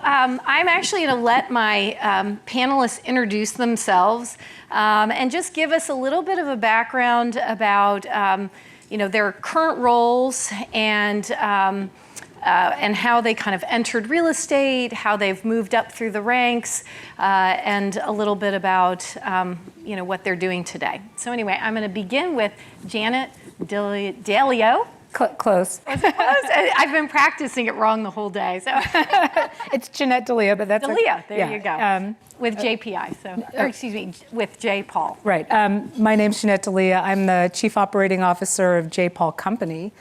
I'm actually going to let my panelists introduce themselves and just give us a little bit of a background about their current roles and how they kind of entered real estate, how they've moved up through the ranks, and a little bit about what they're doing today. So anyway, I'm going to begin with Jeanette Thalia. Close. Is it close? I've been practicing it wrong the whole day. So it's Jeanette Thalia, but that's Thalia. There you go. With JPI, or excuse me, with J. Paul. Right. My name's Jeanette Thalia. I'm the Chief Operating Officer of J. Paul Company.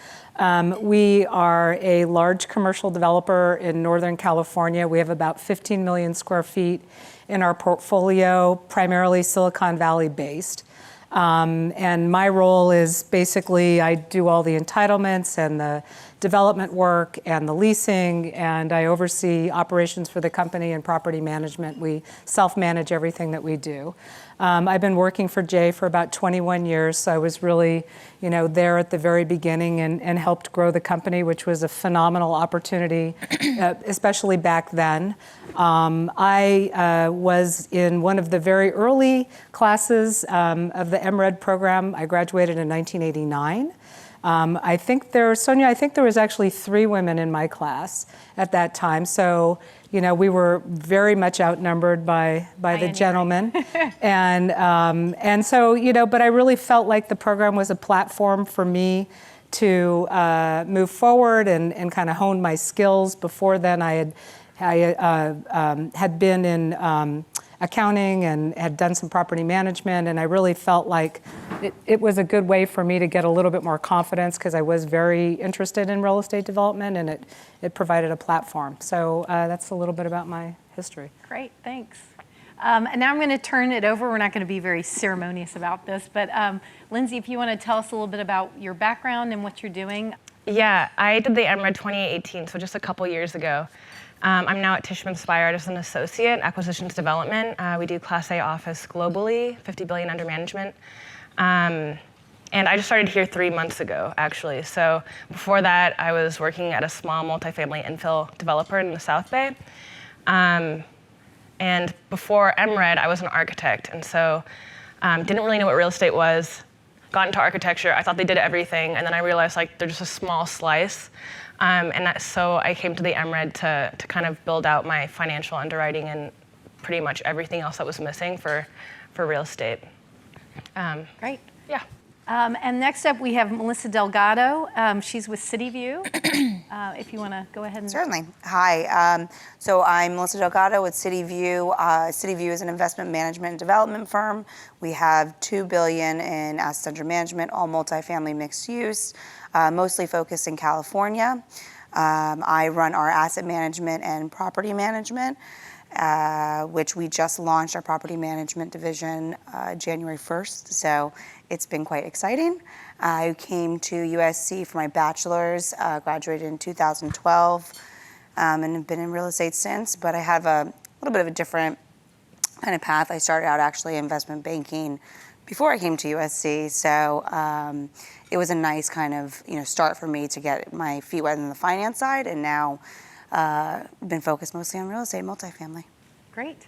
We are a large commercial developer in Northern California. We have about 15 million square feet in our portfolio, primarily Silicon Valley based. And my role is basically I do all the entitlements and the development work and the leasing, and I oversee operations for the company and property management. We self-manage everything that we do. I've been working for Jay for about 21 years, so I was really, there at the very beginning and helped grow the company, which was a phenomenal opportunity, especially back then. I was in one of the very early classes of the MRED program. I graduated in 1989. I think there was actually 3 women in my class at that time. So, we were very much outnumbered by the gentlemen. And so, but I really felt like the program was a platform for me to move forward and kind of hone my skills. Before then, I had been in accounting and had done some property management, and I really felt like it was a good way for me to get a little bit more confidence because I was very interested in real estate development, and it provided a platform. So that's a little bit about my history. Great, thanks. And now I'm going to turn it over. We're not going to be very ceremonious about this, but Lindsey, if you want to tell us a little bit about your background and what you're doing. Yeah, I did the MRED 2018, so just a couple years ago. I'm now at Tishman Speyer as an associate, acquisitions development. We do Class A office globally, 50 billion under management. And I just started here 3 months ago, actually. So before that, I was working at a small multifamily infill developer in the South Bay. And before MRED, I was an architect. And so didn't really know what real estate was. Got into architecture. I thought they did everything. And then I realized they're just a small slice. So I came to the MRED to kind of build out my financial underwriting and pretty much everything else that was missing for real estate. Great. Yeah. And next up, we have Melissa Delgado. She's with CityView. If you want to go ahead and... Certainly. Hi. So I'm Melissa Delgado with CityView. CityView is an investment management and development firm. We have $2 billion in assets under management, all multifamily mixed use, mostly focused in California. I run our asset management and property management, which we just launched our property management division January 1st. So it's been quite exciting. I came to USC for my bachelor's, graduated in 2012, and have been in real estate since, but I have a little bit of a different kind of path. I started out actually investment banking before I came to USC, so it was a nice kind of start for me to get my feet wet in the finance side, and now been focused mostly on real estate, multifamily. Great,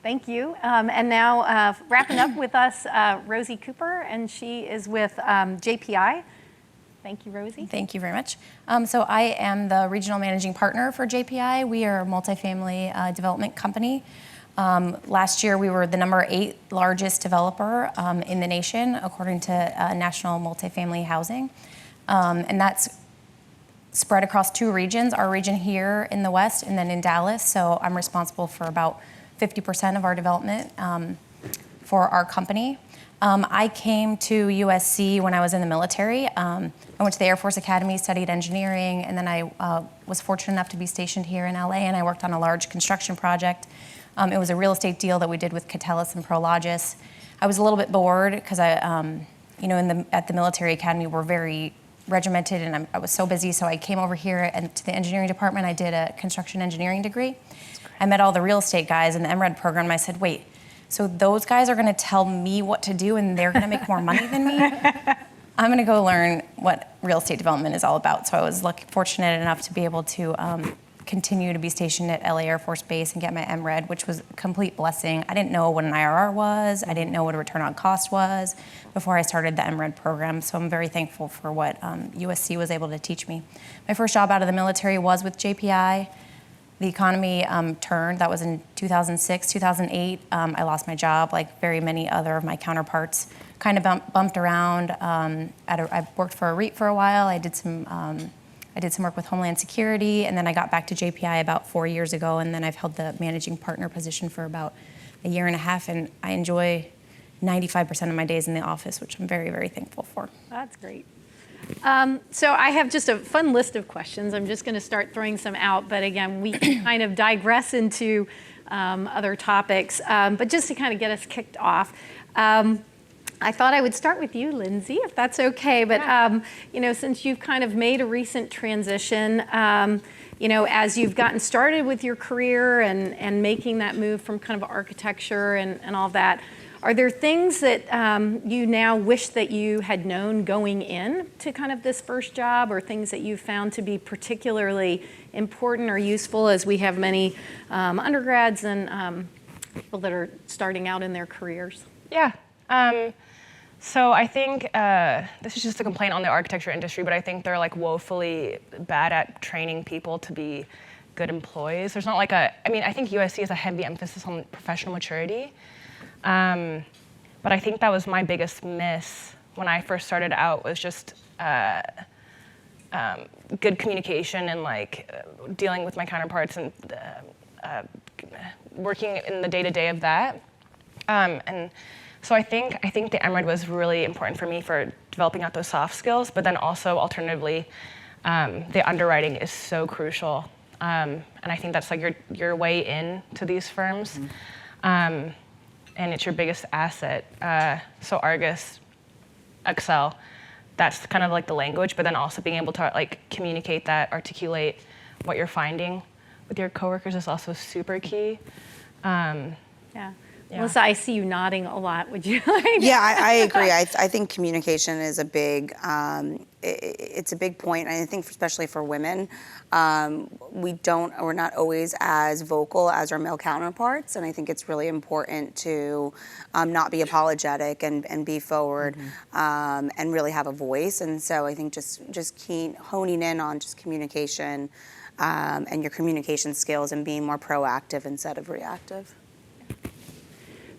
thank you. And now wrapping up with us, Rosie Cooper, and she is with JPI. Thank you, Rosie. Thank you very much. So I am the regional managing partner for JPI. We are a multifamily development company. Last year, we were the number 8 largest developer in the nation, according to National Multifamily Housing. And that's spread across 2 regions, our region here in the West and then in Dallas. So I'm responsible for about 50% of our development for our company. I came to USC when I was in the military. I went to the Air Force Academy, studied engineering, and then I was fortunate enough to be stationed here in LA, and I worked on a large construction project. It was a real estate deal that we did with Catellus and Prologis. I was a little bit bored because at the military academy we're very regimented, and I was so busy. So I came over here and to the engineering department. I did a construction engineering degree. I met all the real estate guys in the MRED program, and I said, wait, so those guys are going to tell me what to do, and they're going to make more money than me? I'm going to go learn what real estate development is all about. So I was fortunate enough to be able to continue to be stationed at LA Air Force Base and get my MRED, which was a complete blessing. I didn't know what an IRR was. I didn't know what a return on cost was before I started the MRED program. So I'm very thankful for what USC was able to teach me. My first job out of the military was with JPI. The economy turned. That was in 2006, 2008. I lost my job, like very many other of my counterparts. Kind of bumped around. I worked for a REIT for a while. I did some work with Homeland Security, and then I got back to JPI about 4 years ago, and then I've held the managing partner position for about a year and a half, and I enjoy 95% of my days in the office, which I'm very, very thankful for. That's great. So I have just a fun list of questions. I'm just going to start throwing some out, but again, we can kind of digress into other topics. But just to kind of get us kicked off, I thought I would start with you, Lindsey, if that's okay. But you know, since you've kind of made a recent transition, you know, as you've gotten started with your career and making that move from kind of architecture and all that, are there things that you now wish that you had known going in to kind of this first job, or things that you found to be particularly important or useful, as we have many undergrads and people that are starting out in their careers? Yeah. So I think this is just a complaint on the architecture industry, but I think they're like woefully bad at training people to be good employees. There's not like I think USC has a heavy emphasis on professional maturity. But I think that was my biggest miss when I first started out, was just good communication and like dealing with my counterparts and working in the day-to-day of that. And so I think the MRED was really important for me for developing out those soft skills, but then also alternatively, the underwriting is so crucial. And I think that's like your way in to these firms. And it's your biggest asset. So Argus, Excel, that's kind of like the language, but then also being able to like communicate that, articulate what you're finding with your coworkers is also super key. Yeah. Melissa, I see you nodding a lot. Would you like? Yeah, I agree. I think communication is a big, it's a big point. And I think especially for women, we're not always as vocal as our male counterparts. And I think it's really important to not be apologetic and be forward, and really have a voice. And so I think just honing in on just communication and your communication skills and being more proactive instead of reactive.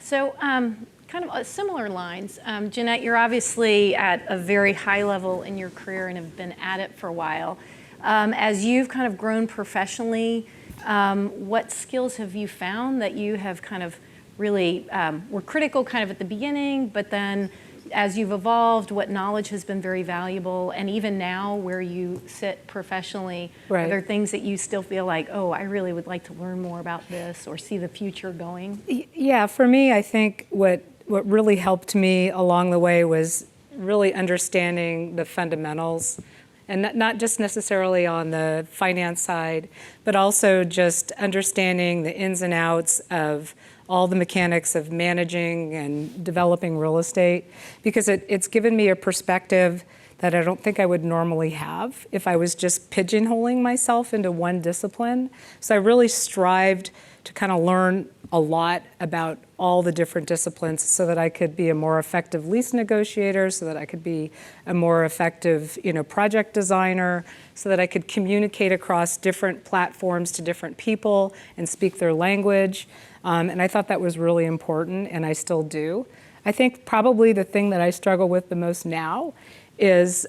So kind of similar lines, Janette, you're obviously at a very high level in your career and have been at it for a while. As you've kind of grown professionally, what skills have you found that you have kind of really were critical kind of at the beginning, but then as you've evolved, what knowledge has been very valuable, and even now where you sit professionally, Right. Are there things that you still feel like, oh, I really would like to learn more about this or see the future going? Yeah, for me, I think what really helped me along the way was really understanding the fundamentals, and not just necessarily on the finance side, but also just understanding the ins and outs of all the mechanics of managing and developing real estate, because it's given me a perspective that I don't think I would normally have if I was just pigeonholing myself into one discipline. So I really strived to kind of learn a lot about all the different disciplines so that I could be a more effective lease negotiator, so that I could be a more effective, project designer, so that I could communicate across different platforms to different people and speak their language. And I thought that was really important, and I still do. I think probably the thing that I struggle with the most now is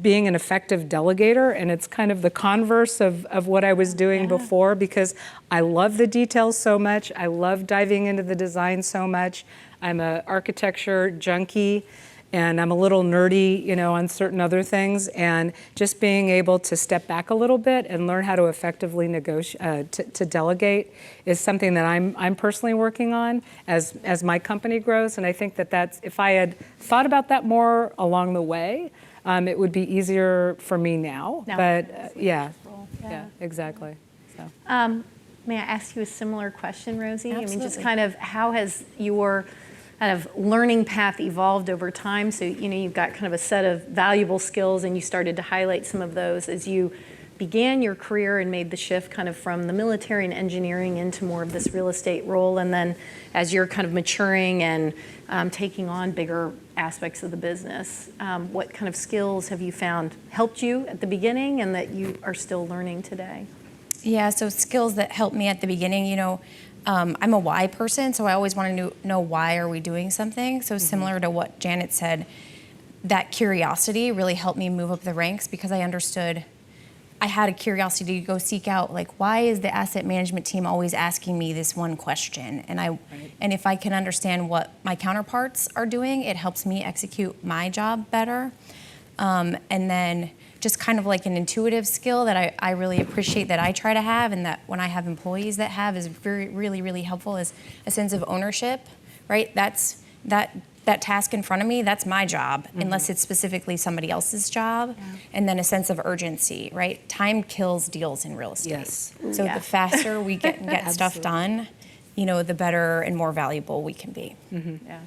being an effective delegator, and it's kind of the converse of what I was doing before, because I love the details so much. I love diving into the design so much. I'm an architecture junkie, and I'm a little nerdy, on certain other things, and just being able to step back a little bit and learn how to effectively negotiate, to delegate is something that I'm personally working on as my company grows. And I think that's, if I had thought about that more along the way, it would be easier for me now. But yeah, exactly. So. May I ask you a similar question, Rosie? Absolutely. I mean, just kind of how has your kind of learning path evolved over time? So, you've got kind of a set of valuable skills, and you started to highlight some of those as you began your career and made the shift kind of from the military and engineering into more of this real estate role, and then as you're kind of maturing and taking on bigger aspects of the business, what kind of skills have you found helped you at the beginning and that you are still learning today? Yeah, so skills that helped me at the beginning, I'm a why person, so I always want to know why are we doing something. So similar to what Janet said, that curiosity really helped me move up the ranks because I understood I had a curiosity to go seek out, like, why is the asset management team always asking me this one question? And if I can understand what my counterparts are doing, it helps me execute my job better. And then just kind of like an intuitive skill that I really appreciate that I try to have, and that when I have employees that have, is really, really helpful, is a sense of ownership, right? That task in front of me, that's my job, unless it's specifically somebody else's job. Yeah. And then a sense of urgency, right? Time kills deals in real estate. Yes. So the faster we get stuff done, the better and more valuable we can be. Yeah.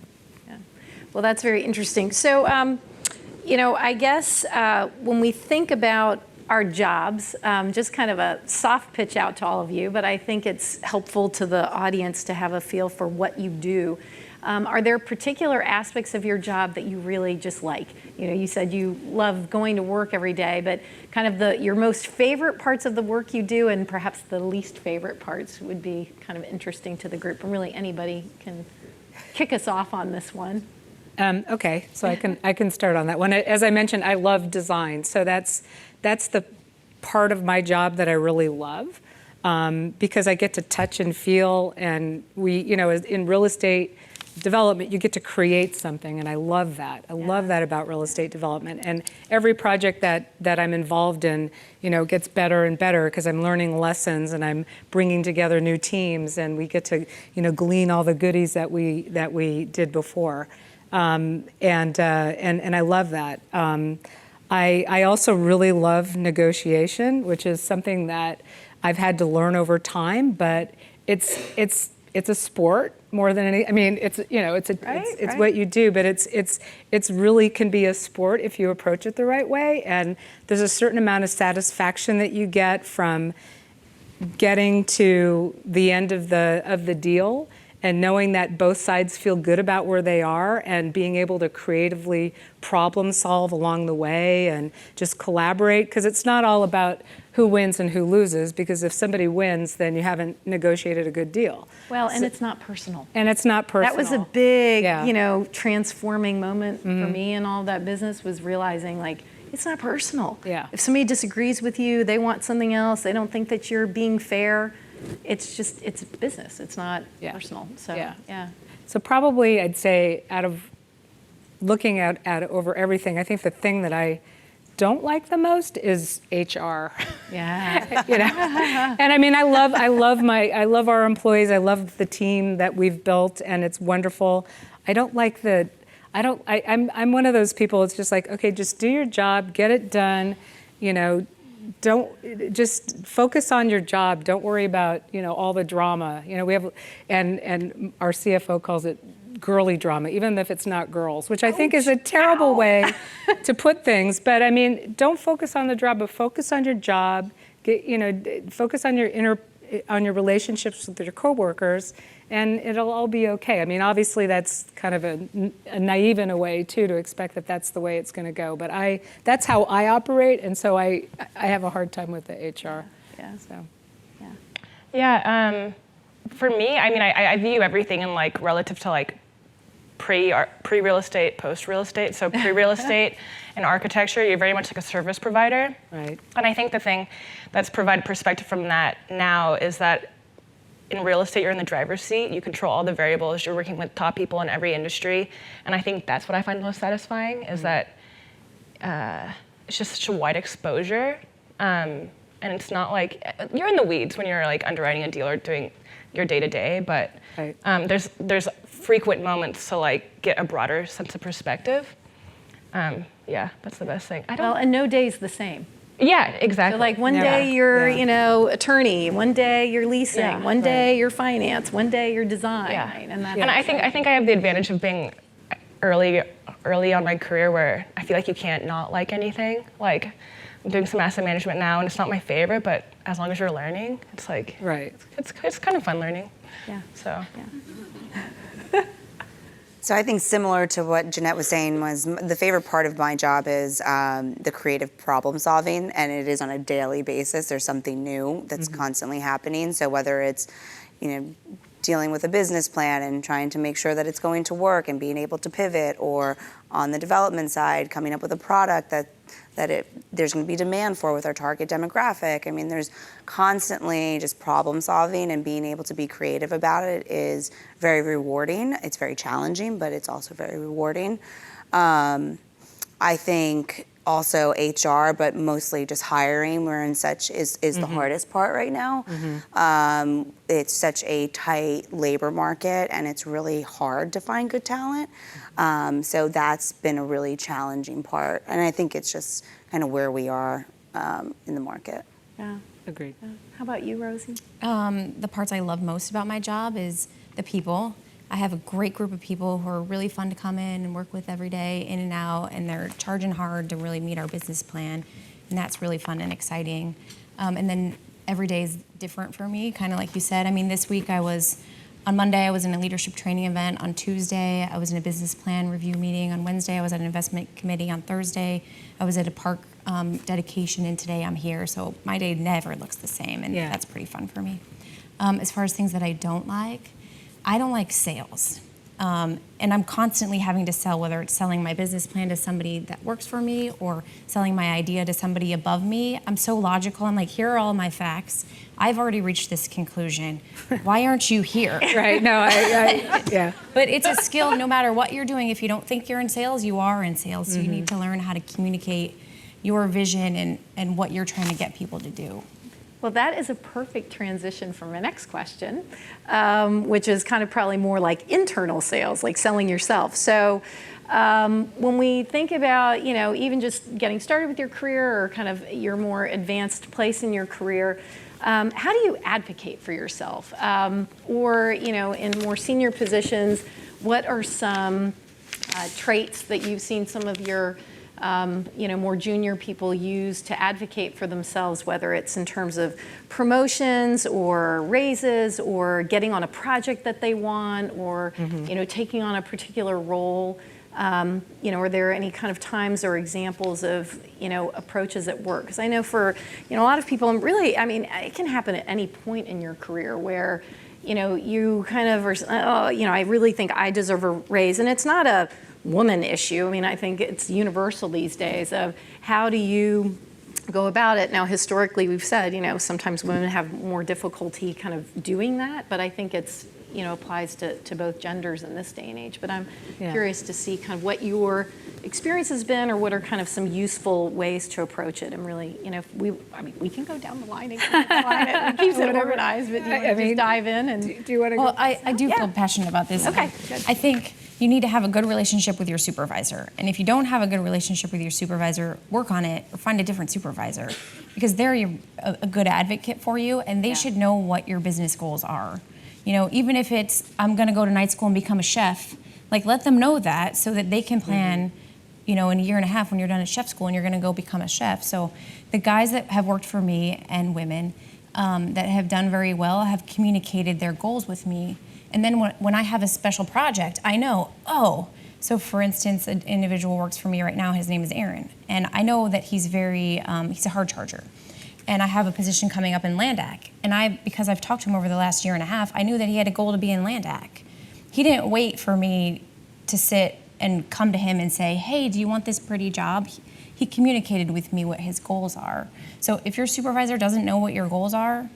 Well, that's very interesting. So, I guess when we think about our jobs, just kind of a soft pitch out to all of you, but I think it's helpful to the audience to have a feel for what you do. Are there particular aspects of your job that you really just like? You said you love going to work every day, but kind of your most favorite parts of the work you do, and perhaps the least favorite parts, would be kind of interesting to the group. And really, anybody can kick us off on this one. Okay, so I can start on that one. As I mentioned, I love design, so that's the part of my job that I really love, because I get to touch and feel, and in real estate development, you get to create something, and I love that. I love that about real estate development. And every project that I'm involved in, gets better and better because I'm learning lessons and I'm bringing together new teams, and we get to, glean all the goodies that we did before. And I love that. I also really love negotiation, which is something that I've had to learn over time, but it's a sport more than any. I mean, it's what you do, but it's really can be a sport if you approach it the right way. And there's a certain amount of satisfaction that you get from getting to the end of the deal and knowing that both sides feel good about where they are, and being able to creatively problem solve along the way and just collaborate, because it's not all about who wins and who loses, because if somebody wins, then you haven't negotiated a good deal. Well, and it's not personal. And it's not personal. That was a big, transforming moment for me in all of that business, was realizing, like, it's not personal. Yeah. If somebody disagrees with you, they want something else, they don't think that you're being fair, it's business. It's not personal. So, yeah. So probably I'd say, out of looking at over everything, I think the thing that I don't like the most is HR. Yeah. And I mean, I love our employees. I love the team that we've built, and it's wonderful. I'm one of those people. It's just like, okay, just do your job, get it done. Don't just focus on your job. Don't worry about all the drama. We have, and our CFO calls it girly drama, even if it's not girls, which I think is a terrible way to put things. But I mean, don't focus on the drama, but focus on your job. Focus on your relationships with your coworkers, and it'll all be okay. I mean, obviously that's kind of a naive in a way too, to expect that that's the way it's going to go. But that's how I operate, and so I have a hard time with the HR. Yeah. So. Yeah. For me, I mean, I view everything in relative to pre-real estate, post-real estate. So pre-real estate and architecture, you're very much like a service provider. Right. And I think the thing that's provided perspective from that now is that in real estate, you're in the driver's seat. You control all the variables. You're working with top people in every industry. And I think that's what I find most satisfying, is that it's just such a wide exposure. And it's not like, you're in the weeds when you're underwriting a deal or doing your day-to-day, but right. There's frequent moments to get a broader sense of perspective. Yeah, that's the best thing. And no day's the same. Yeah, exactly. So one day you're, attorney, one day you're leasing, one day you're finance, one day you're design. Yeah. Right? And I think I have the advantage of being early on my career, where I feel like you can't not like anything. I'm doing some asset management now, and it's not my favorite, but as long as you're learning, it's like, Right. it's kind of fun learning. Yeah. So. Yeah. So I think similar to what Jeanette was saying was the favorite part of my job is the creative problem solving, and it is on a daily basis. There's something new that's constantly happening. So whether it's, dealing with a business plan and trying to make sure that it's going to work and being able to pivot, or on the development side, coming up with a product that there's going to be demand for with our target demographic. I mean, there's constantly just problem solving, and being able to be creative about it is very rewarding. It's very challenging, but it's also very rewarding. I think also HR, but mostly just hiring. We're in such is the hardest part right now. It's such a tight labor market, and it's really hard to find good talent. So that's been a really challenging part, and I think it's just kind of where we are in the market. Yeah. Agreed. How about you, Rosie? The parts I love most about my job is the people. I have a great group of people who are really fun to come in and work with every day, in and out, and they're charging hard to really meet our business plan, and that's really fun and exciting. And then every day is different for me, kind of like you said. I mean, this week on Monday, I was in a leadership training event. On Tuesday, I was in a business plan review meeting. On Wednesday, I was at an investment committee. On Thursday, I was at a park dedication, and today I'm here. So my day never looks the same, and that's pretty fun for me. As far as things that I don't like sales. And I'm constantly having to sell, whether it's selling my business plan to somebody that works for me or selling my idea to somebody above me. I'm so logical. I'm like, here are all my facts. I've already reached this conclusion. Why aren't you here? Right. No, yeah. But it's a skill no matter what you're doing. If you don't think you're in sales, you are in sales. So you need to learn how to communicate your vision and what you're trying to get people to do. Well, that is a perfect transition for my next question, which is kind of probably more like internal sales, like selling yourself. So when we think about, even just getting started with your career, or kind of your more advanced place in your career, how do you advocate for yourself? Or, in more senior positions, what are some traits that you've seen some of your more junior people use to advocate for themselves, whether it's in terms of promotions or raises or getting on a project that they want, or taking on a particular role? Are there any kind of times or examples of approaches at work? Because I know for a lot of people, and really, it can happen at any point in your career where you kind of are, I really think I deserve a raise, and it's not a woman issue. I think it's universal these days of how do you go about it. Now, historically, we've said, sometimes women have more difficulty kind of doing that, but I think it's, applies to both genders in this day and age. But I'm curious to see kind of what your experience has been, or what are kind of some useful ways to approach it. And really, we can go down the line and keep it organized, but do you want to just dive in? And Do you want to Well, go? I do feel passionate about this. Okay, good. I think you need to have a good relationship with your supervisor. And if you don't have a good relationship with your supervisor, work on it or find a different supervisor, because they're a good advocate for you, and they should know what your business goals are. Even if it's, I'm gonna go to night school and become a chef, let them know that so that they can plan, in a year and a half when you're done at chef school and you're gonna go become a chef. So the guys that have worked for me, and women that have done very well, have communicated their goals with me. And then when I have a special project, I know, so for instance, an individual works for me right now, his name is Aaron. And I know that he's he's a hard charger. And I have a position coming up in Land Ac. And because I've talked to him over the last year and a half, I knew that he had a goal to be in Land Ac. He didn't wait for me to sit and come to him and say, hey, do you want this pretty job? He communicated with me what his goals are. So if your supervisor doesn't know what your goals are,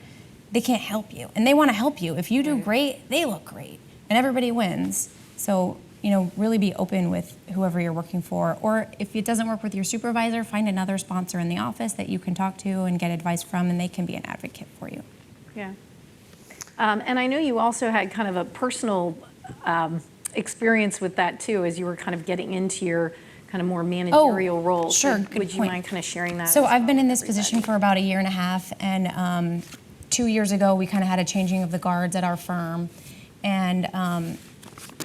they can't help you. And they want to help you. If you do great, they look great. And everybody wins. So, really be open with whoever you're working for. Or if it doesn't work with your supervisor, find another sponsor in the office that you can talk to and get advice from, and they can be an advocate for you. Yeah. And I know you also had kind of a personal experience with that too, as you were kind of getting into your kind of more managerial roles. Sure, Would good you point. mind kind of sharing that? So as I've been well in with this position everybody? for about a year and a half, and 2 years ago we kind of had a changing of the guards at our firm, and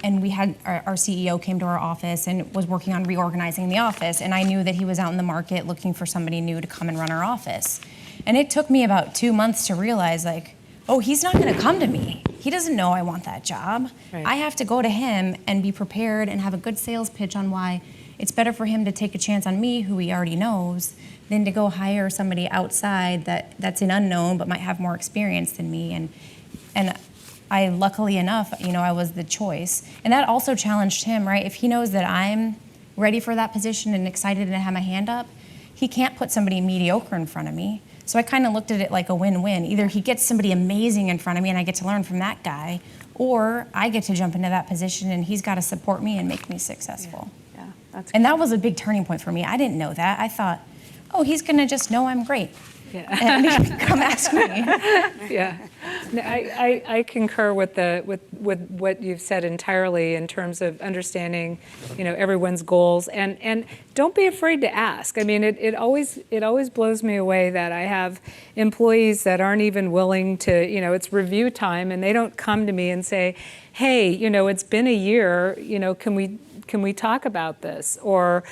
and we had our CEO came to our office and was working on reorganizing the office, and I knew that he was out in the market looking for somebody new to come and run our office. And it took me about 2 months to realize, like, oh, he's not going to come to me. He doesn't know I want that job. Right. I have to go to him and be prepared and have a good sales pitch on why it's better for him to take a chance on me, who he already knows, than to go hire somebody outside that's an unknown but might have more experience than me. And I, luckily enough, I was the choice. And that also challenged him, right? If he knows that I'm ready for that position and excited and have my hand up, he can't put somebody mediocre in front of me. So I kind of looked at it like a win-win. Either he gets somebody amazing in front of me and I get to learn from that guy, or I get to jump into that position and he's got to support me and make me successful. Yeah, that's And that was a big turning point for me. I didn't know that. I thought, oh, he's going to just know I'm great. Yeah. And he can come ask me. Yeah, no, I concur with what you've said entirely in terms of understanding, everyone's goals, and don't be afraid to ask. I mean, it always blows me away that I have employees that aren't even willing to, it's review time, and they don't come to me and say, hey, it's been a year, can we talk about this, or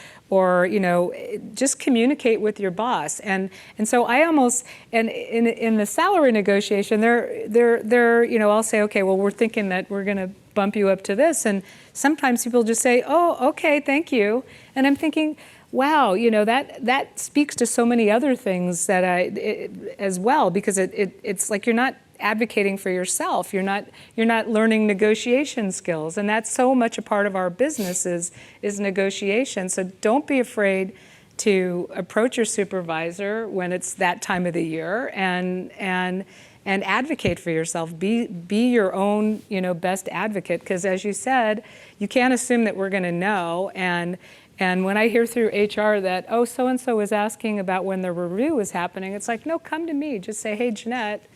just communicate with your boss. And so I almost, and in the salary negotiation, I'll say, okay, well, we're thinking that we're going to bump you up to this, and sometimes people just say, oh, okay, thank you, and I'm thinking, wow, that speaks to so many other things that as well, because it's like you're not advocating for yourself. You're not learning negotiation skills, and that's so much a part of our business is negotiation. So don't be afraid to approach your supervisor when it's that time of the year and advocate for yourself. Be your own best advocate, because as you said, you can't assume that we're going to know. And when I hear through HR that, oh, so and so is asking about when the review is happening, it's like, no, come to me. Just say, hey, Jeanette,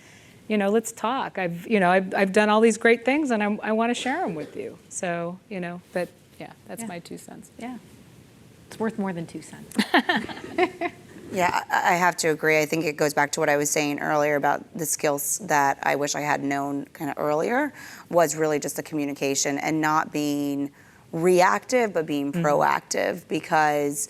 let's talk. I've done all these great things, and I want to share them with you. So, but yeah, that's my 2 cents. Yeah. It's worth more than 2 cents. Yeah, I have to agree. I think it goes back to what I was saying earlier about the skills that I wish I had known kind of earlier, was really just the communication and not being reactive, but being proactive, because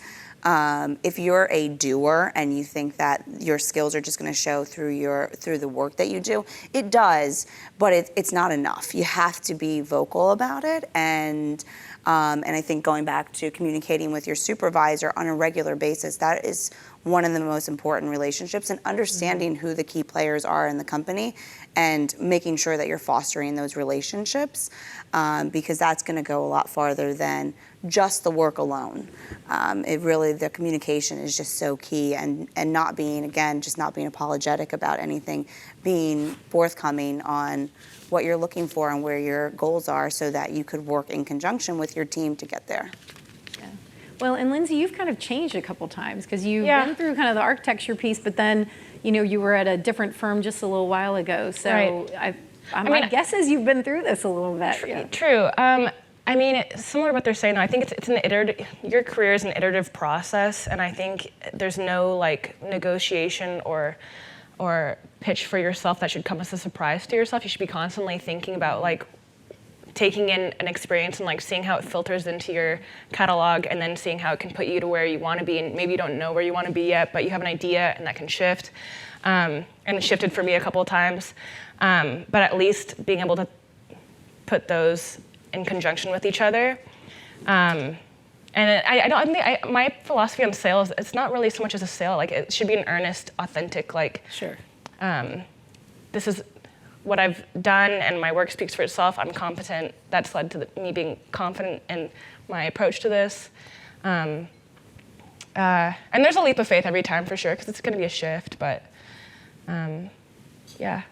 if you're a doer and you think that your skills are just going to show through the work that you do, it does, but it's not enough. You have to be vocal about it, and I think going back to communicating with your supervisor on a regular basis, that is one of the most important relationships, and understanding who the key players are in the company and making sure that you're fostering those relationships, because that's going to go a lot farther than just the work alone. The communication is just so key, and not being apologetic about anything, being forthcoming on what you're looking for and where your goals are, so that you could work in conjunction with your team to get there. Yeah. Well, and Lindsey, you've kind of changed a couple times, because you've been through kind of the architecture piece, but then, you were at a different firm just a little while ago. So Right. my guess is you've been through this a little bit. True. Similar to what they're saying, though, I think it's an iterative, your career is an iterative process, and I think there's no negotiation or pitch for yourself that should come as a surprise to yourself. You should be constantly thinking about taking in an experience and seeing how it filters into your catalog, and then seeing how it can put you to where you want to be. And maybe you don't know where you want to be yet, but you have an idea, and that can shift. And it shifted for me a couple of times. But at least being able to put those in conjunction with each other. And I don't think my philosophy on sales, it's not really so much as a sale. It should be an earnest, authentic, Sure. This is what I've done, and my work speaks for itself. I'm competent. That's led to me being confident in my approach to this. And there's a leap of faith every time, for sure, because it's going to be a shift, but yeah.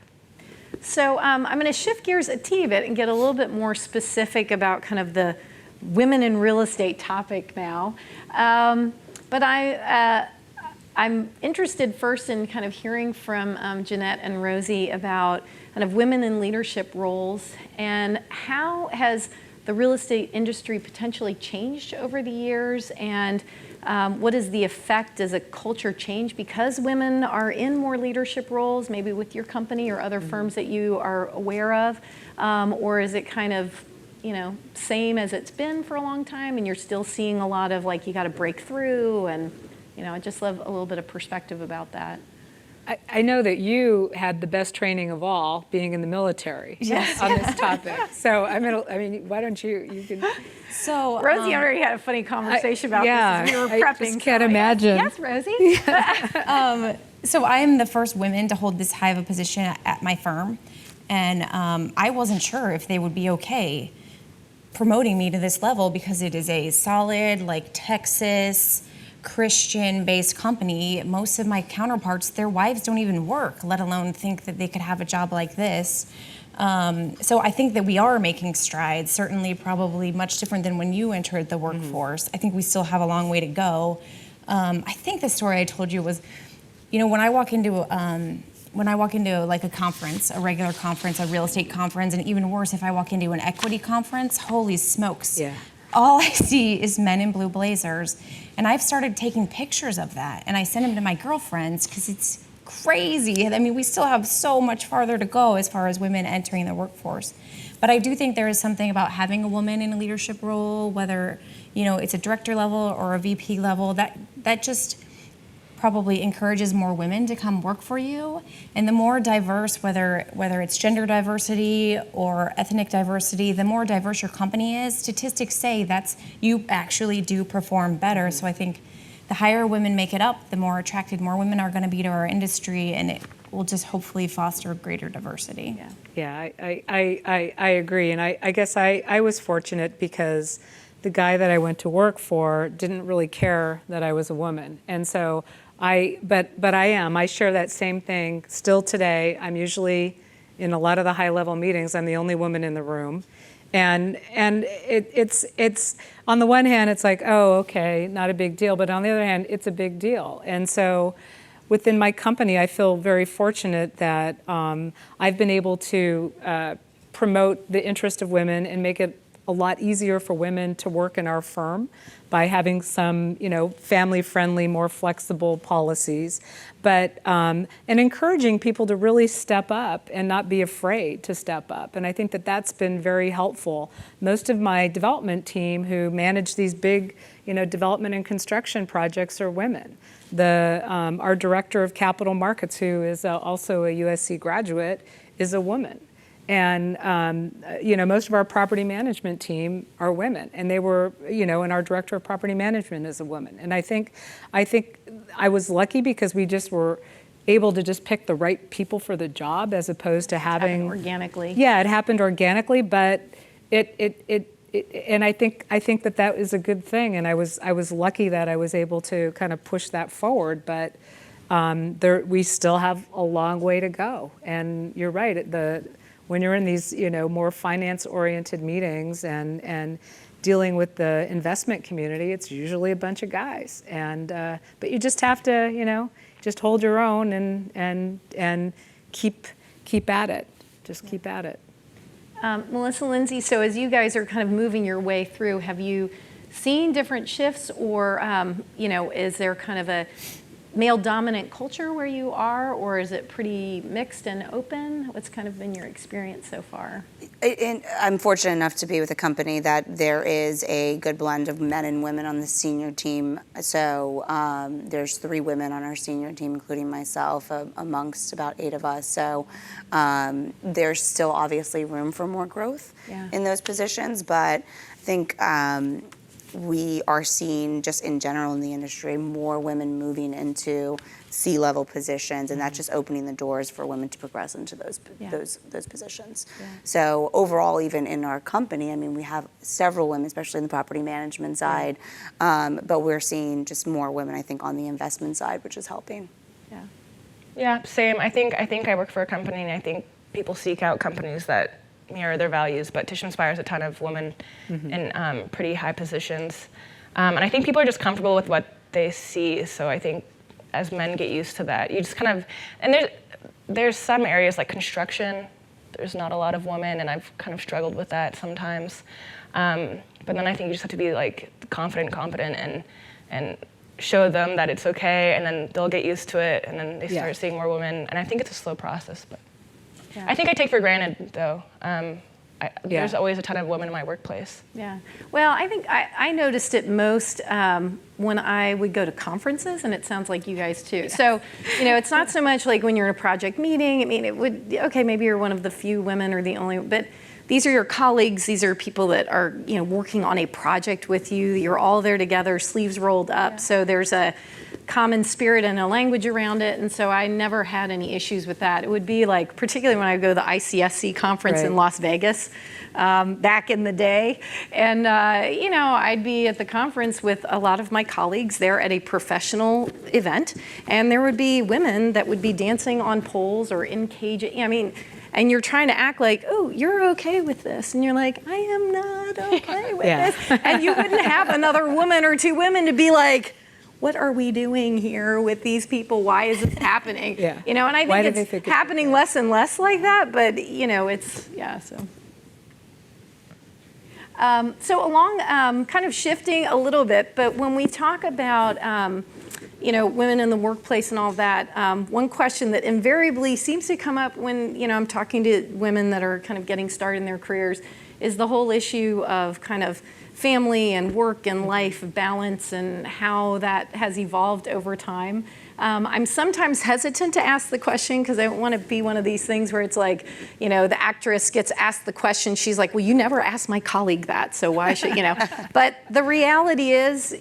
So I'm going to shift gears a teeny bit and get a little bit more specific about kind of the women in real estate topic now. But I'm interested first in kind of hearing from Janette and Rosie about kind of women in leadership roles, and how has the real estate industry potentially changed over the years, and what is the effect? Does a culture change because women are in more leadership roles, maybe with your company or other firms that you are aware of, or is it kind of same as it's been for a long time, and you're still seeing a lot of like, you got to break through, and I just love a little bit of perspective about that. I know that you had the best training of all, being in the military, on this topic. So why don't you can. So Rosie already had a funny conversation about this as we were prepping. I just can't imagine. Yes, Rosie. So I am the first woman to hold this high of a position at my firm, and I wasn't sure if they would be okay promoting me to this level because it is a solid, like, Texas Christian-based company. Most of my counterparts, their wives don't even work, let alone think that they could have a job like this. So I think that we are making strides, certainly probably much different than when you entered the workforce. I think we still have a long way to go. I think the story I told you was, when I walk into like a conference, a regular conference, a real estate conference, and even worse, if I walk into an equity conference, holy smokes. Yeah. All I see is men in blue blazers. And I've started taking pictures of that, and I send them to my girlfriends because it's crazy. I mean, we still have so much farther to go as far as women entering the workforce. But I do think there is something about having a woman in a leadership role, whether it's a director level or a VP level, that just probably encourages more women to come work for you. And the more diverse, whether it's gender diversity or ethnic diversity, the more diverse your company is, statistics say you actually do perform better. So I think the higher women make it up, the more attracted more women are going to be to our industry, and it will just hopefully foster greater diversity. Yeah, I agree. And I guess I was fortunate because the guy that I went to work for didn't really care that I was a woman. And so but I share that same thing still today. I'm usually in a lot of the high level meetings, I'm the only woman in the room. And it's on the one hand, it's like, oh, okay, not a big deal. But on the other hand, it's a big deal. And so within my company, I feel very fortunate that I've been able to promote the interest of women and make it a lot easier for women to work in our firm by having some, family-friendly, more flexible policies, but and encouraging people to really step up and not be afraid to step up. And I think that that's been very helpful. Most of my development team who manage these big, development and construction projects are women. Our director of capital markets, who is also a USC graduate, is a woman. And, most of our property management team are women, and they were, and our director of property management is a woman. And I think I was lucky because we just were able to just pick the right people for the job as opposed to having. Happened organically. Yeah, it happened organically, but and I think that is a good thing. And I was lucky that I was able to kind of push that forward, but we still have a long way to go. And you're right, when you're in these, more finance-oriented meetings and dealing with the investment community, it's usually a bunch of guys. And but you just have to, just hold your own and keep at it. Just keep at it. Melissa, Lindsey, so as you guys are kind of moving your way through, have you seen different shifts, or is there kind of a male-dominant culture where you are, or is it pretty mixed and open? What's kind of been your experience so far? I'm fortunate enough to be with a company that there is a good blend of men and women on the senior team. So there's 3 women on our senior team, including myself, amongst about 8 of us. So there's still obviously room for more growth in those positions, but I think we are seeing, just in general in the industry, more women moving into C-level positions, and that's just opening the doors for women to progress into those positions. Yeah. So overall, even in our company, I mean, we have several women, especially in the property management side, but we're seeing just more women, I think, on the investment side, which is helping. Yeah, same. I think I work for a company, and I think people seek out companies that mirror their values, but Tishman Speyer has a ton of women in pretty high positions. And I think people are just comfortable with what they see, so I think as men get used to that, you just kind of, and there's some areas like construction, there's not a lot of women, and I've kind of struggled with that sometimes. But then I think you just have to be like competent, and show them that it's okay, and then they'll get used to it, and then they start seeing more women, and I think it's a slow process, but I think I take for granted, though. there's always a ton of women in my workplace. Yeah. Well, I think I noticed it most when I would go to conferences, and it sounds like you guys too. Yeah. So, it's not so much like when you're in a project meeting. I mean, it would, okay, maybe you're one of the few women or the only, but these are your colleagues. These are people that are, working on a project with you. You're all there together, sleeves rolled up. Yeah. So there's a common spirit and a language around it. And so I never had any issues with that. It would be like, particularly when I go to the ICSC conference in Las Vegas back in the day. And, I'd be at the conference with a lot of my colleagues there at a professional event. And there would be women that would be dancing on poles or in cages. And you're trying to act like, oh, you're okay with this. And you're like, I am not okay with this. And you wouldn't have another woman or two women to be like, what are we doing here with these people? Why is this happening? Yeah. And I think it's happening less and less like that, but it's, so along, kind of shifting a little bit, but when we talk about, women in the workplace and all that, one question that invariably seems to come up when, I'm talking to women that are kind of getting started in their careers is the whole issue of kind of family and work and life balance and how that has evolved over time. I'm sometimes hesitant to ask the question because I don't want to be one of these things where it's like, the actress gets asked the question, she's like, well, you never asked my colleague that, so why should, But the reality is,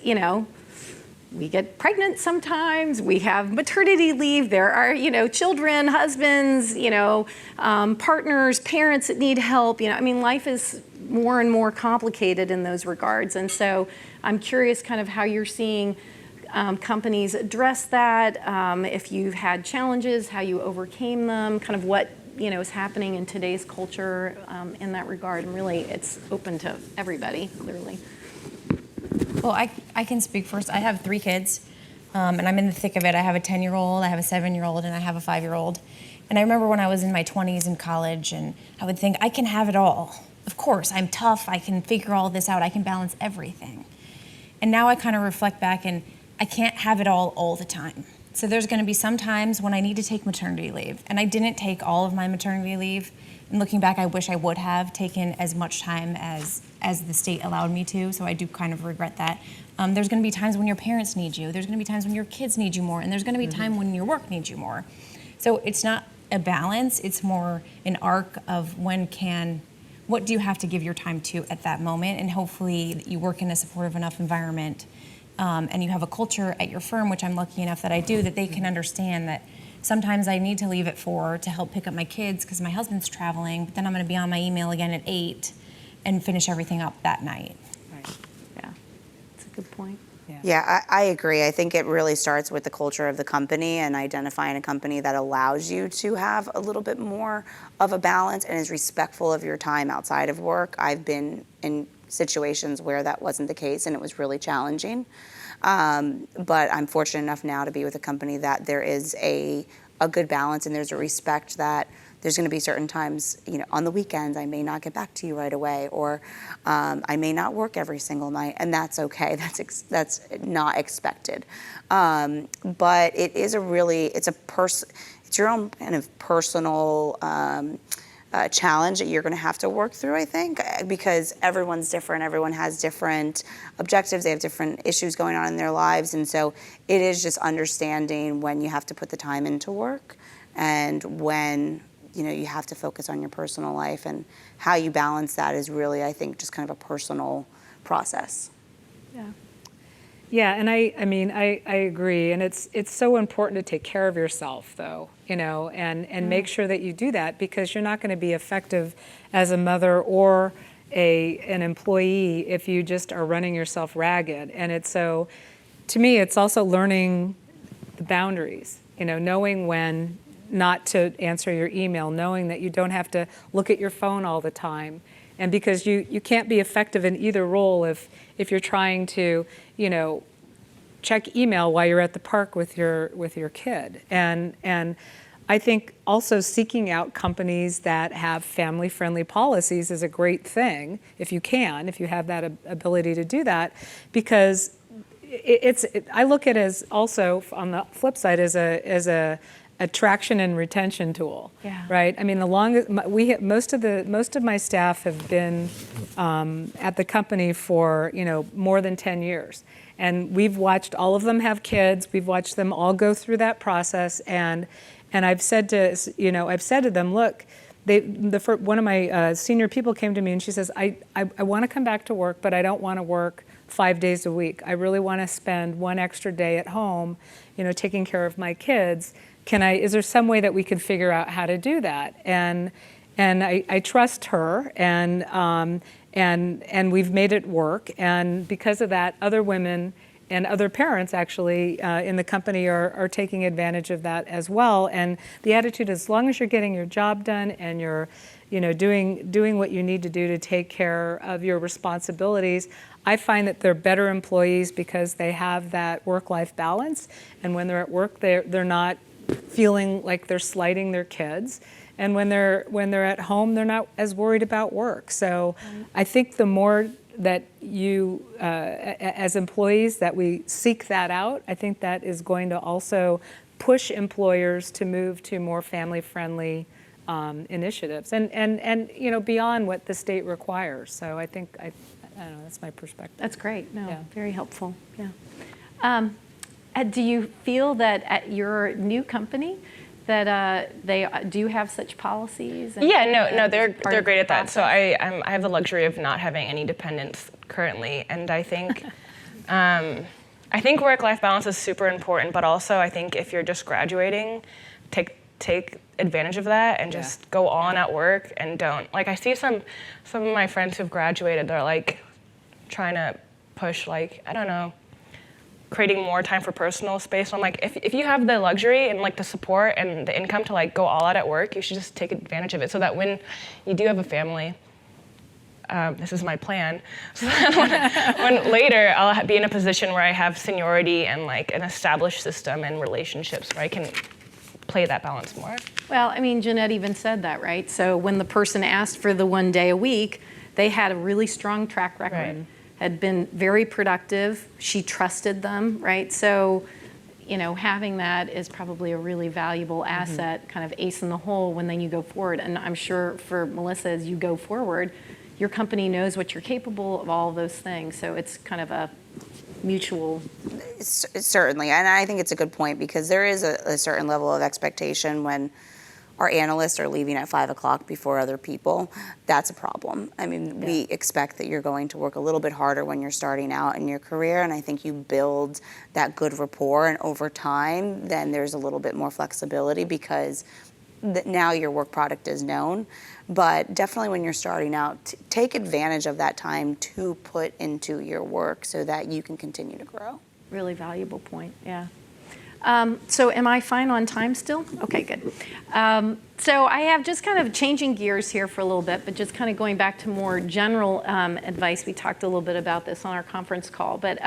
we get pregnant sometimes, we have maternity leave, there are, children, husbands, partners, parents that need help, life is more and more complicated in those regards. And so I'm curious kind of how you're seeing companies address that, if you've had challenges, how you overcame them, kind of what is happening in today's culture in that regard. And really, it's open to everybody, clearly. Well, I can speak first. I have 3 kids, and I'm in the thick of it. I have a 10-year-old, I have a 7-year-old, and I have a 5-year-old. And I remember when I was in my 20s in college, and I would think, I can have it all. Of course, I'm tough, I can figure all this out, I can balance everything. And now I kind of reflect back, and I can't have it all the time. So there's gonna be some times when I need to take maternity leave, and I didn't take all of my maternity leave. And looking back, I wish I would have taken as much time as the state allowed me to, so I do kind of regret that. There's gonna be times when your parents need you, there's gonna be times when your kids need you more, and there's gonna be time when your work needs you more. So it's not a balance, it's more an arc of what do you have to give your time to at that moment, and hopefully you work in a supportive enough environment, and you have a culture at your firm, which I'm lucky enough that I do, that they can understand that sometimes I need to leave at 4 to help pick up my kids because my husband's traveling, but then I'm gonna be on my email again at 8 and finish everything up that night. Right, yeah, that's a good point. Yeah, I agree. I think it really starts with the culture of the company and identifying a company that allows you to have a little bit more of a balance and is respectful of your time outside of work. I've been in situations where that wasn't the case and it was really challenging. But I'm fortunate enough now to be with a company that there is a good balance and there's a respect that there's going to be certain times, on the weekends, I may not get back to you right away, or I may not work every single night, and that's okay. That's not expected. But it is it's your own kind of personal challenge that you're going to have to work through, I think, because everyone's different. Everyone has different objectives. They have different issues going on in their lives, and so it is just understanding when you have to put the time into work and when you have to focus on your personal life, and how you balance that is really, I think, just kind of a personal process. Yeah, and I agree, and it's so important to take care of yourself, though, and make sure that you do that, because you're not going to be effective as a mother or an employee if you just are running yourself ragged. And to me, it's also learning the boundaries, knowing when not to answer your email, knowing that you don't have to look at your phone all the time. And because you can't be effective in either role if you're trying to, check email while you're at the park with your kid. And I think also seeking out companies that have family-friendly policies is a great thing, if you have that ability to do that, because I look at it as also, on the flip side, as attraction and retention tool, Yeah. right? I mean, most of my staff have been at the company for more than 10 years, and we've watched all of them have kids. We've watched them all go through that process, and I've said to them, look. One of my senior people came to me and she says, I want to come back to work, but I don't want to work 5 days a week. I really want to spend one extra day at home, taking care of my kids. Is there some way that we could figure out how to do that? And I trust her, and we've made it work. And because of that, other women and other parents actually in the company are taking advantage of that as well. And the attitude is, as long as you're getting your job done and you're doing what you need to do to take care of your responsibilities, I find that they're better employees because they have that work-life balance. And when they're at work, they're not feeling like they're slighting their kids. And when they're at home, they're not as worried about work. So I think the more that you, as employees, that we seek that out, I think that is going to also push employers to move to more family-friendly initiatives, and beyond what the state requires. So I think I don't know. That's my perspective. That's great. No, Yeah. very helpful. Yeah. Do you feel that at your new company that they do have such policies? Yeah, no, they're great at that. So I have the luxury of not having any dependents currently, and I think work-life balance is super important. But also, I think if you're just graduating, take advantage of that and just go on at work, and don't, like, I see some of my friends who've graduated. They're like trying to push, like, I don't know, creating more time for personal space. So I'm like, if you have the luxury and like the support and the income to like go all out at work, you should just take advantage of it, so that when you do have a family, this is my plan, so that when later I'll be in a position where I have seniority and like an established system and relationships where I can play that balance more. Well, I mean, Janette even said that, right? So when the person asked for the 1 day a week, they had a really strong track record. Right. Had been very productive. She trusted them, right? So, having that is probably a really valuable asset, kind of ace in the hole when then you go forward. And I'm sure for Melissa, as you go forward, your company knows what you're capable of, all of those things. So it's kind of a mutual. Certainly, and I think it's a good point, because there is a certain level of expectation when our analysts are leaving at 5 o'clock before other people. That's a problem. I mean, we expect that you're going to work a little bit harder when you're starting out in your career, and I think you build that good rapport, and over time, then there's a little bit more flexibility, because now your work product is known. But definitely when you're starting out, take advantage of that time to put into your work so that you can continue to grow. Really valuable point, yeah. So am I fine on time still? Okay, good. So I have just kind of changing gears here for a little bit, but just kind of going back to more general advice. We talked a little bit about this on our conference call, but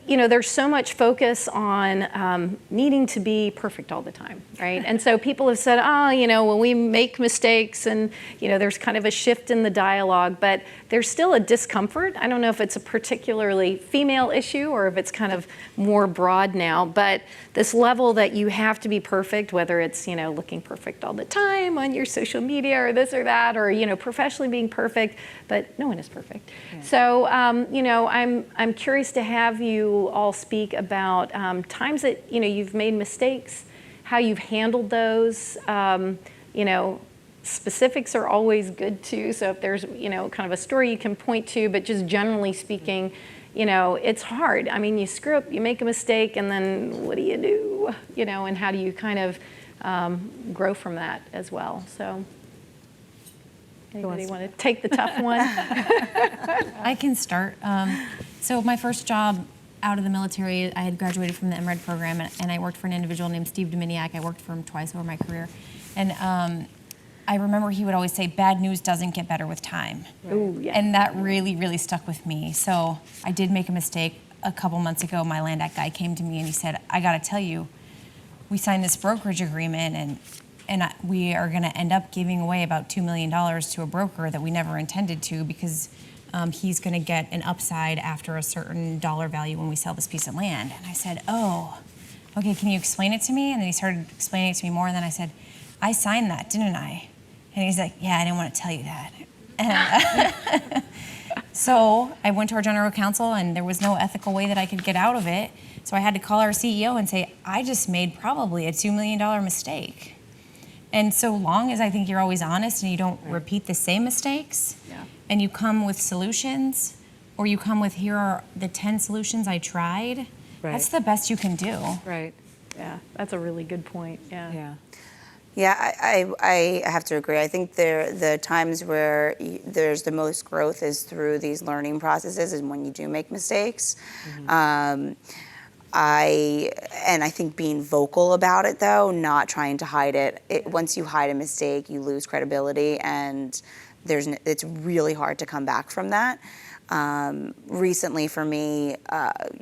there's so much focus on needing to be perfect all the time, right? And so people have said, when we make mistakes, and there's kind of a shift in the dialogue, but there's still a discomfort. I don't know if it's a particularly female issue or if it's kind of more broad now, but this level that you have to be perfect, whether it's looking perfect all the time on your social media or this or that, or professionally being perfect, but no one is perfect. Yeah. So I'm curious to have you all speak about times that you've made mistakes, how you've handled those. Specifics are always good too. So if there's kind of a story you can point to, but just generally speaking, it's hard. I mean, you screw up, you make a mistake, and then what do you do? And how do you kind of grow from that as well? So. Anybody want to take the tough one? I can start. So my first job out of the military, I had graduated from the MRED program, and I worked for an individual named Steve Dominiak. I worked for him twice over my career. And I remember he would always say, bad news doesn't get better with time. Ooh, yeah. And that really, really stuck with me. So I did make a mistake. A couple months ago, my land act guy came to me and he said, I got to tell you, we signed this brokerage agreement, and we are going to end up giving away about $2 million to a broker that we never intended to, because he's going to get an upside after a certain dollar value when we sell this piece of land. And I said, oh. okay, can you explain it to me? And then he started explaining it to me more. And then I said, I signed that, didn't I? And he's like, yeah, I didn't want to tell you that. And so I went to our general counsel, and there was no ethical way that I could get out of it. So I had to call our CEO and say, I just made probably a $2 million mistake. And so long as I think you're always honest and you don't repeat the same mistakes, and you come with solutions, or you come with, here are the 10 solutions I tried, that's the best you can do. Right. Yeah, that's a really good point. Yeah. Yeah. Yeah, I have to agree. I think the times where there's the most growth is through these learning processes and when you do make mistakes. I think being vocal about it, though, not trying to hide it. Once you hide a mistake, you lose credibility, and it's really hard to come back from that. Recently for me,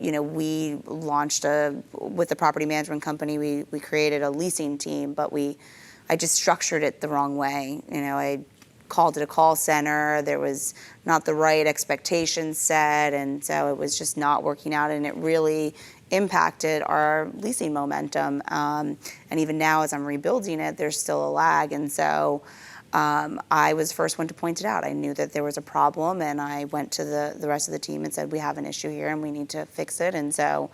we launched with the property management company, we created a leasing team, but I just structured it the wrong way. I called it a call center. There was not the right expectations set, and so it was just not working out, and it really impacted our leasing momentum. And even now, as I'm rebuilding it, there's still a lag, and so I was the first one to point it out. I knew that there was a problem, and I went to the rest of the team and said, we have an issue here, and we need to fix it. And so,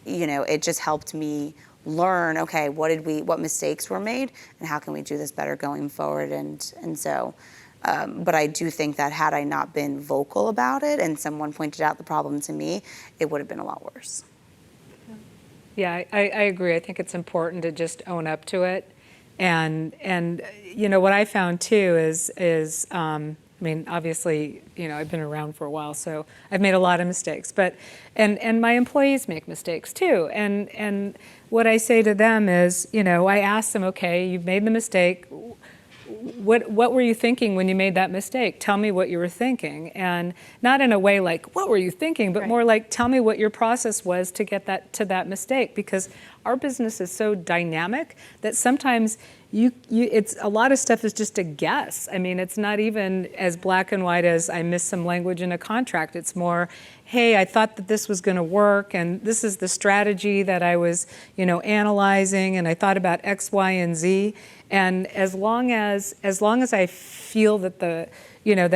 it just helped me learn, okay, what mistakes were made, and how can we do this better going forward? And so, but I do think that had I not been vocal about it and someone pointed out the problem to me, it would have been a lot worse. Yeah, I agree. I think it's important to just own up to it. And what I found too is obviously, I've been around for a while, so I've made a lot of mistakes. But and my employees make mistakes too. And what I say to them is, I ask them, okay, you've made the mistake. What were you thinking when you made that mistake? Tell me what you were thinking, and not in a way like, what were you thinking, but more like, tell me what your process was to get to that mistake, because our business is so dynamic that sometimes it's a lot of stuff is just a guess. I mean, it's not even as black and white as I missed some language in a contract. It's more, hey, I thought that this was going to work, and this is the strategy that I was, analyzing, and I thought about X, Y, and Z. And as long as I feel that that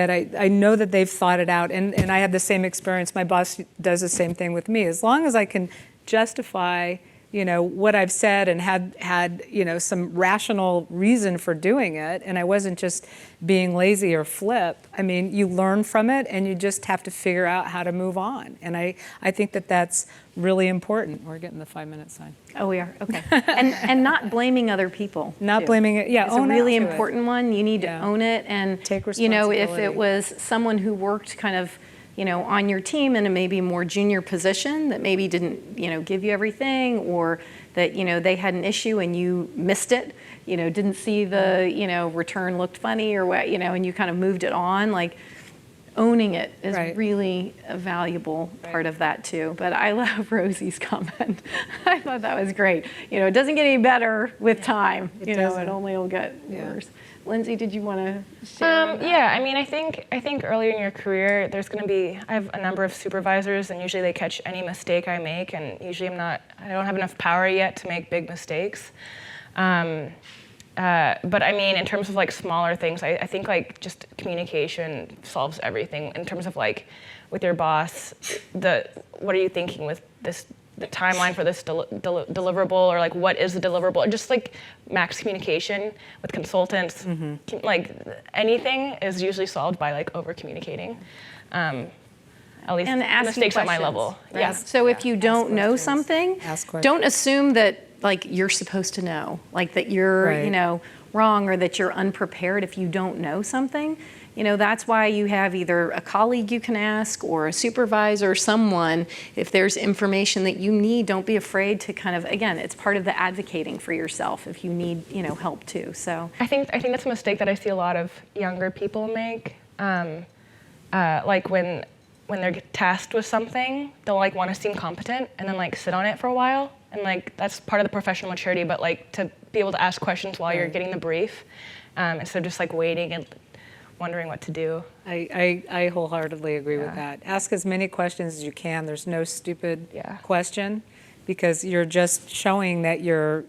I know that they've thought it out, and I have the same experience. My boss does the same thing with me. As long as I can justify what I've said and had some rational reason for doing it, and I wasn't just being lazy or flip. I mean, you learn from it, and you just have to figure out how to move on. And I think that that's really important. We're getting the 5-minute sign. Oh, we are? Okay. and not blaming other people. Not too. blaming it. Yeah, it's own a really up to important one. You need to own it and take if responsibility. it was someone who worked kind of on your team in a maybe more junior position that maybe didn't, give you everything, or that, they had an issue and you missed it, didn't see the, return looked funny or what, and you kind of moved it on, like owning it is really a valuable part of that too. But I love Rosie's comment. I thought that was great. It doesn't get any better with time, it only will get worse. Lindsey, did you want to share? Yeah, I think earlier in your career, I have a number of supervisors, and usually they catch any mistake I make, and usually I don't have enough power yet to make big mistakes. But in terms of smaller things, I think just communication solves everything. In terms of with your boss, what are you thinking with this? The timeline for this deliverable, or what is the deliverable? Just max communication with consultants. Anything is usually solved by over communicating. At least and mistakes at my level. Right? Yeah. So if you don't know something, don't assume that you're supposed to know, that you're wrong or that you're unprepared if you don't know something. That's why you have either a colleague you can ask or a supervisor or someone. If there's information that you need, don't be afraid to kind of, again, it's part of the advocating for yourself if you need, help too. So I think that's a mistake that I see a lot of younger people make. When they're tasked with something, they'll want to seem competent and then sit on it for a while. And that's part of the professional maturity, but to be able to ask questions while you're getting the brief, instead of just waiting and wondering what to do. I wholeheartedly agree with that. Ask as many questions as you can. There's no stupid question. because you're just showing that you're,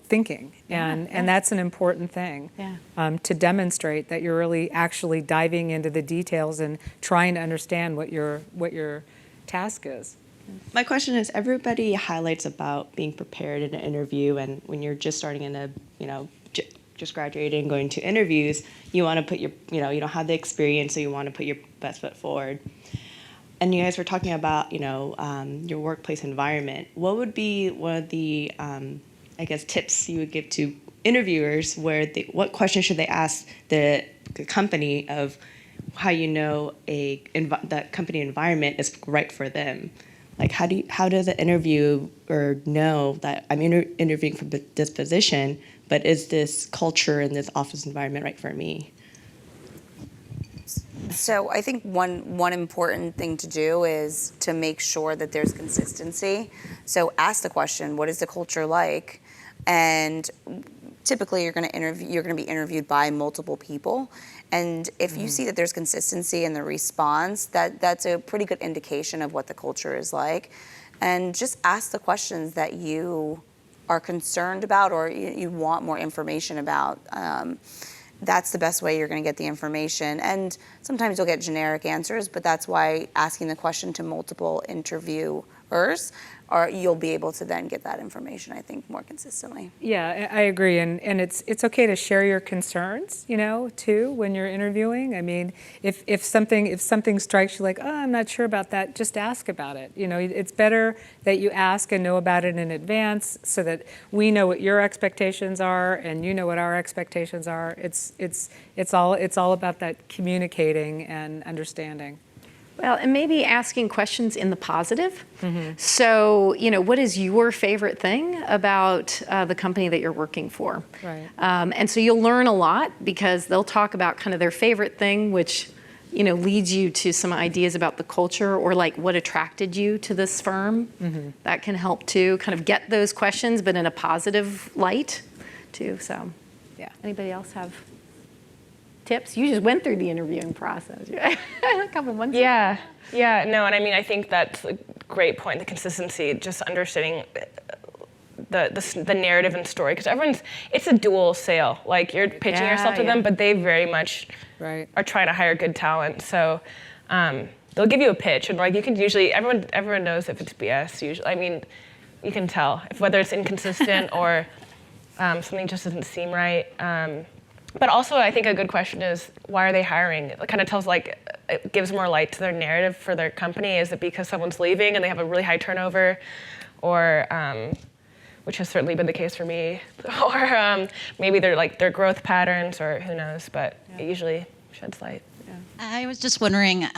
thinking, and that's an important thing, to demonstrate that you're really actually diving into the details and trying to understand what your task is. My question is, everybody highlights about being prepared in an interview, and when you're just starting in a, just graduating, going to interviews, you want to put your, you don't have the experience, so you want to put your best foot forward. And you guys were talking about, your workplace environment. What would be one of the, tips you would give to interviewers what questions should they ask the company of how that company environment is right for them? Like, how does the interviewer know that I'm interviewing for this position, but is this culture and this office environment right for me? So I think one important thing to do is to make sure that there's consistency. So ask the question, what is the culture like? And typically you're going to be interviewed by multiple people. And if you see that there's consistency in the response, that's a pretty good indication of what the culture is like. And just ask the questions that you are concerned about or you want more information about. That's the best way you're going to get the information. And sometimes you'll get generic answers, but that's why asking the question to multiple interviewers, or you'll be able to then get that information, I think, more consistently. Yeah, I agree, and it's okay to share your concerns, too, when you're interviewing. I mean, if something strikes you like, oh, I'm not sure about that, just ask about it. It's better that you ask and know about it in advance, so that we know what your expectations are and you know what our expectations are. It's all about that communicating and understanding. Well, and maybe asking questions in the positive. So, what is your favorite thing about the company that you're working for? Right. And so you'll learn a lot because they'll talk about kind of their favorite thing, which, leads you to some ideas about the culture or like what attracted you to this firm. That can help too, kind of get those questions, but in a positive light too. So, yeah. Anybody else have tips? You just went through the interviewing process a couple months ago. No, and I mean, I think that's a great point, the consistency, just understanding the narrative and story, because it's a dual sale. Like, you're pitching yourself to them, but they very much are trying to hire good talent. So they'll give you a pitch, and like, you can usually, everyone knows if it's BS usually. I mean, you can tell whether it's inconsistent or something just doesn't seem right. But also, I think a good question is, why are they hiring? It kind of tells, it gives more light to their narrative for their company. Is it because someone's leaving and they have a really high turnover? Or, which has certainly been the case for me. Or maybe their growth patterns, or who knows, but it usually sheds light. Yeah. I was just wondering,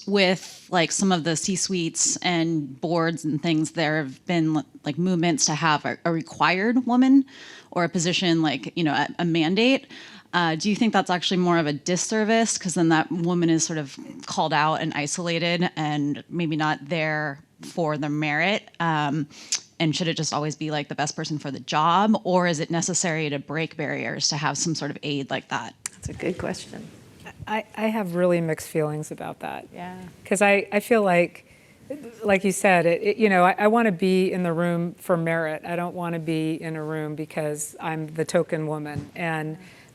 with some of the C-suites and boards and things, there have been movements to have a required woman or a position a mandate. Do you think that's actually more of a disservice, because then that woman is sort of called out and isolated and maybe not there for the merit? And should it just always be the best person for the job, or is it necessary to break barriers to have some sort of aid like that? That's a good question. I have really mixed feelings about that. Yeah. Because I feel like you said, I want to be in the room for merit. I don't want to be in a room because I'm the token woman.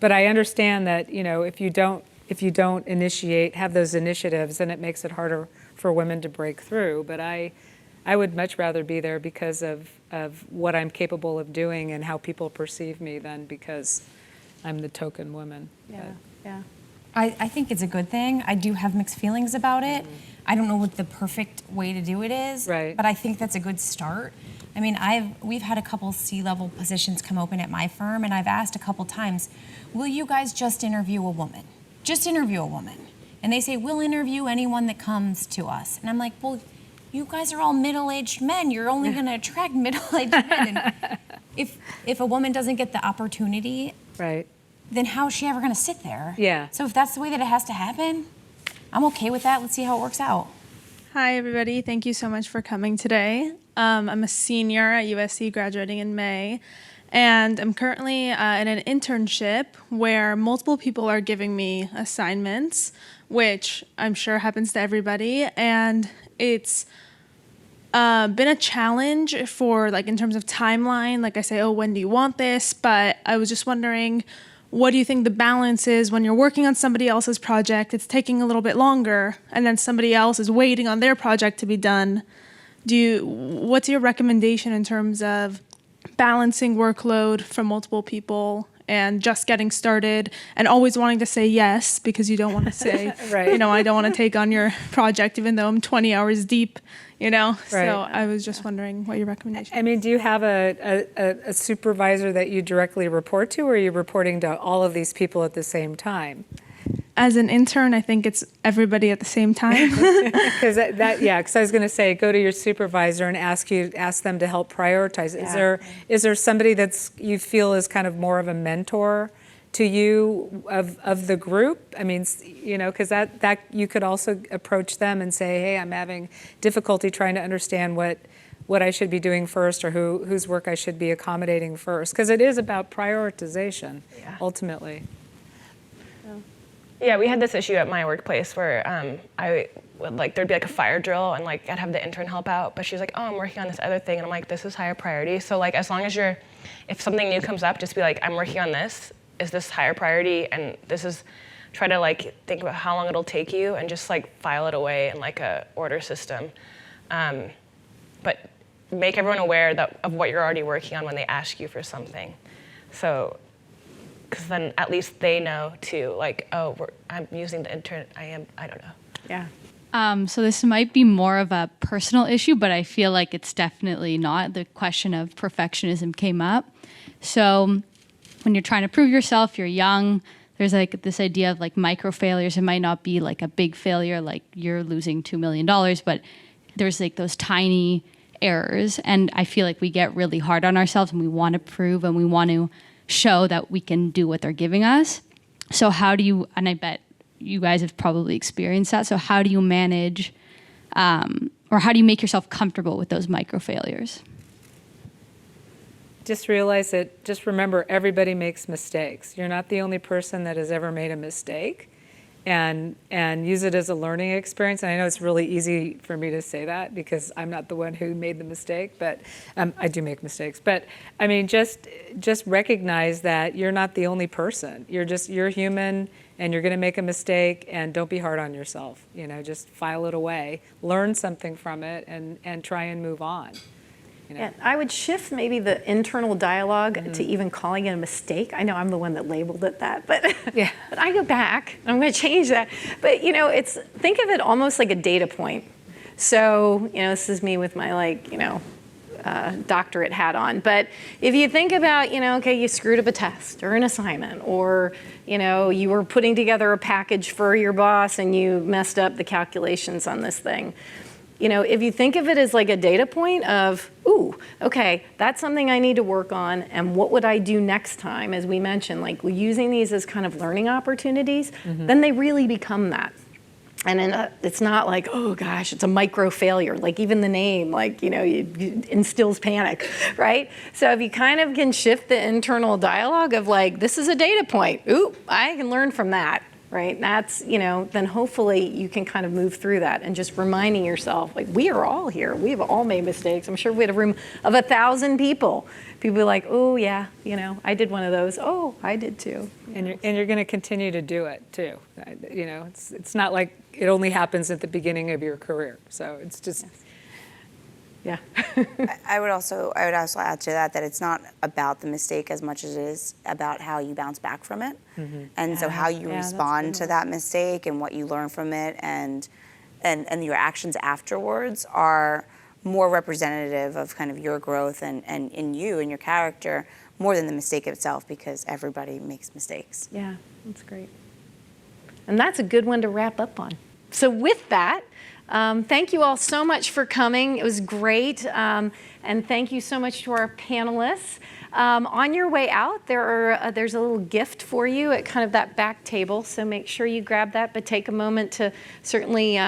But I understand that, if you don't have those initiatives, then it makes it harder for women to break through. But I would much rather be there because of what I'm capable of doing and how people perceive me than because I'm the token woman. Yeah. I think it's a good thing. I do have mixed feelings about it. I don't know what the perfect way to do it is, but I think that's a good start. I mean, we've had a couple C-level positions come open at my firm, and I've asked a couple times, will you guys just interview a woman? Just interview a woman. And they say, we'll interview anyone that comes to us. And I'm like, well, you guys are all middle-aged men. You're only going to attract middle-aged men. And if a woman doesn't get the opportunity, then how is she ever going to sit there? Yeah. So if that's the way that it has to happen, I'm okay with that. Let's see how it works out. Hi, everybody. Thank you so much for coming today. I'm a senior at USC, graduating in May, and I'm currently in an internship where multiple people are giving me assignments, which I'm sure happens to everybody, and it's been a challenge for like in terms of timeline. Like I say, oh, when do you want this? But I was just wondering, what do you think the balance is when you're working on somebody else's project, it's taking a little bit longer, and then somebody else is waiting on their project to be done? What's your recommendation in terms of balancing workload from multiple people and just getting started and always wanting to say yes because you don't want to say, Right. I don't want to take on your project even though I'm 20 hours deep, Right. So I was just wondering what your recommendation I mean, do you have a supervisor that you directly report to, or are you reporting to all of these people at the same time? As an intern, I think it's everybody at the same time. Because because I was going to say, go to your supervisor and ask them to help prioritize. Is there somebody that's you feel is kind of more of a mentor to you of the group? I mean, because that you could also approach them and say, hey, I'm having difficulty trying to understand what I should be doing first, or whose work I should be accommodating first, because it is about prioritization ultimately. Yeah, we had this issue at my workplace where I would there'd be like a fire drill and I'd have the intern help out, but she was like, oh, I'm working on this other thing, and I'm like, this is higher priority. So as long as if something new comes up, just be like, I'm working on this. Is this higher priority? And this is, try to think about how long it'll take you and just file it away in a order system. But make everyone aware of what you're already working on when they ask you for something. So. Because then at least they know too, I'm using the internet. I don't know. Yeah. So this might be more of a personal issue, but I feel like it's definitely not. The question of perfectionism came up. So when you're trying to prove yourself, you're young, there's this idea of micro failures. It might not be a big failure, like you're losing $2 million, but there's those tiny errors. And I feel like we get really hard on ourselves, and we want to prove, and we want to show that we can do what they're giving us. So how do you, and I bet you guys have probably experienced that, so how do you manage, or how do you make yourself comfortable with those micro failures? Just remember, everybody makes mistakes. You're not the only person that has ever made a mistake. And use it as a learning experience. And I know it's really easy for me to say that because I'm not the one who made the mistake, but I do make mistakes. But I mean, just recognize that you're not the only person. You're human, and you're going to make a mistake, and don't be hard on yourself. Just file it away, learn something from it, and try and move on. Yeah, I would shift maybe the internal dialogue to even calling it a mistake. I know I'm the one that labeled it that, but but I go back. I'm going to change that. But think of it almost like a data point. So this is me with my doctorate hat on. But if you think about okay, you screwed up a test or an assignment, or you were putting together a package for your boss and you messed up the calculations on this thing. If you think of it as a data point of, ooh, okay, that's something I need to work on, and what would I do next time, as we mentioned, using these as kind of learning opportunities, then they really become that. And then it's not oh gosh, it's a micro failure. Even the name, it instills panic, right? So if you kind of can shift the internal dialogue of this is a data point, ooh, I can learn from that. Right, that's, then hopefully you can kind of move through that, and just reminding yourself, we are all here. We've all made mistakes. I'm sure we had a room of 1,000 people. People are oh yeah, I did one of those. Oh, I did too. And you're going to continue to do it too. It's not like it only happens at the beginning of your career. So it's just. Yes. Yeah. I would also add to that it's not about the mistake as much as it is about how you bounce back from it. And so how you respond to that mistake and what you learn from it, and your actions afterwards are more representative of kind of your growth and in you and your character, more than the mistake itself, because everybody makes mistakes. Yeah, that's great. And that's a good one to wrap up on. So with that, thank you all so much for coming. It was great. And thank you so much to our panelists. On your way out, there's a little gift for you at kind of that back table. So make sure you grab that, but take a moment to certainly,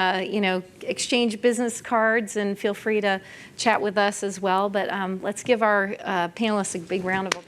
exchange business cards, and feel free to chat with us as well. But let's give our panelists a big round of applause.